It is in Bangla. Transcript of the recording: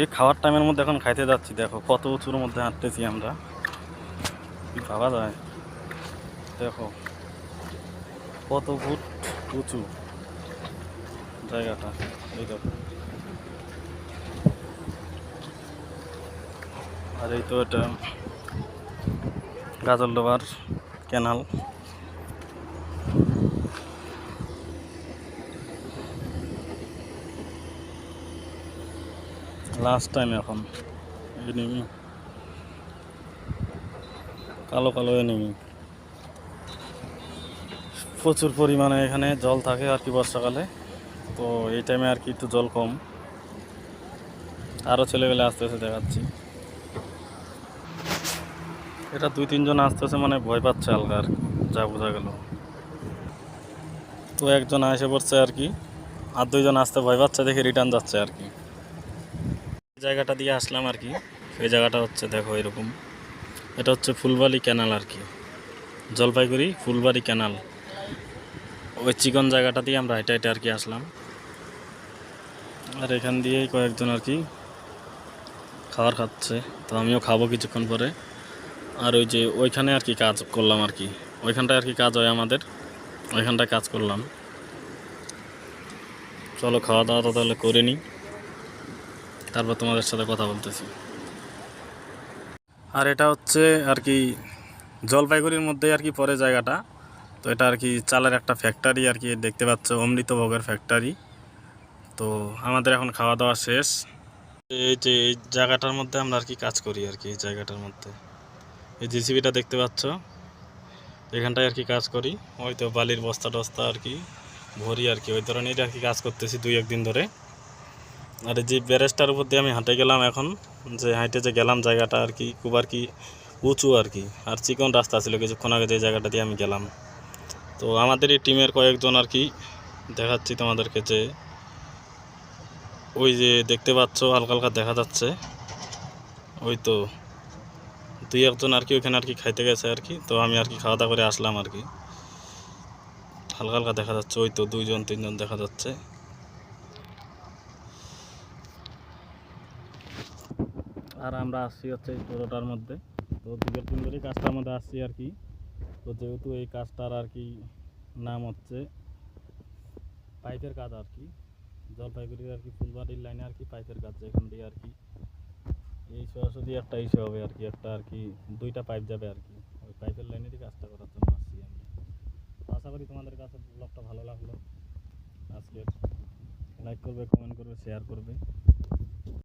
এই খাওয়ার টাইমের মধ্যে এখন খাইতে যাচ্ছি, দেখো কত উঁচুর মধ্যে হাঁটতেছি আমরা, কি ভাবা যায়। দেখো কত ফুট উঁচু জায়গাটা, এই দেখো। আর এই তো এটা গাজলডোবার ক্যানাল। লাস্ট টাইম এখন এনিমি, কালো কালো এনিমি। প্রচুর পরিমাণে এখানে জল থাকে আর কি বর্ষাকালে, তো এই টাইমে আর কি একটু জল কম। আরও ছেলেবেলে আসতেছে দেখাচ্ছি। এটা 2-3 জন আসতেছে, মানে ভয় পাচ্ছে হালকা আর কি, যা বোঝা গেল। তো একজন এসে পড়ছে আর কি, আর 2জন আসতে ভয় পাচ্ছে দেখে রিটার্ন যাচ্ছে আর কি। এই জায়গাটা দিয়ে আসলাম আর কি। এই জায়গাটা হচ্ছে দেখো এরকম, এটা হচ্ছে ফুলবাড়ি ক্যানাল আর কি, জলপাইগুড়ি ফুলবাড়ি ক্যানাল। ওই চিকন জায়গাটা দিয়ে আমরা হেঁটে হেঁটে আর কি আসলাম। আর এখান দিয়েই কয়েকজন আর কি খাবার খাচ্ছে, তো আমিও খাবো কিছুক্ষণ পরে। আর ওই যে ওইখানে আর কি কাজ করলাম আর কি, ওইখানটায় আর কি কাজ হয় আমাদের, ওইখানটায় কাজ করলাম। চলো খাওয়া দাওয়াটা তাহলে করে নিই, তারপর তোমাদের সাথে কথা বলতেছি। আর এটা হচ্ছে আর কি জলপাইগুড়ির মধ্যে আর কি পরে জায়গাটা। তো এটা আর কি চালের একটা ফ্যাক্টরি আর কি, দেখতে পাচ্ছ অমৃতভোগের ফ্যাক্টরি। তো আমাদের এখন খাওয়া দাওয়া শেষ। এই যে এই জায়গাটার মধ্যে আমরা আর কি কাজ করি আর কি, এই জায়গাটার মধ্যে এই জিসিবিটা দেখতে পাচ্ছ, এখানটায় আর কি কাজ করি। ওই তো বালির বস্তা টস্তা আর কি ভরি আর কি, ওই ধরনের আর কি কাজ করতেছি 2-1 দিন ধরে। আর যে ব্যারেজটার উপর দিয়ে আমি হাঁটে গেলাম এখন, যে হাঁটে যে গেলাম জায়গাটা আর কি খুব আর কি উঁচু আর কি, আর চিকন রাস্তা ছিল কিছুক্ষণ আগে যে জায়গাটা দিয়ে আমি গেলাম। তো আমাদের এই টিমের কয়েকজন আর কি দেখাচ্ছি তোমাদেরকে, যে ওই যে দেখতে পাচ্ছ হালকা হালকা দেখা যাচ্ছে, ওই তো 2-1 জন আর কি ওইখানে আর কি খাইতে গেছে আর কি। তো আমি আর কি খাওয়া দাওয়া করে আসলাম আর কি, হালকা হালকা দেখা যাচ্ছে, ওই তো 2-3 জন দেখা যাচ্ছে। আর আমরা আসছি হচ্ছে এই টোটোটার মধ্যে, তো 2-3 ধরে কাজটার মধ্যে আসছি আর কি। তো যেহেতু এই কাজটার আর কি নাম হচ্ছে পাইপের কাজ আর কি, জলপাইগুড়ির আর কি ফুলবাড়ির লাইনে আর কি পাইপের কাজ, এখান দিয়ে আর কি এই সরাসরি একটা ইস্যু হবে আর কি, একটা আর কি 2টা পাইপ যাবে আর কি, ওই পাইপের লাইনেরই কাজটা করার জন্য আসছি আমি। আশা করি তোমাদের কাছে ব্লগটা ভালো লাগলো আজকের। লাইক করবে, কমেন্ট করবে, শেয়ার করবে।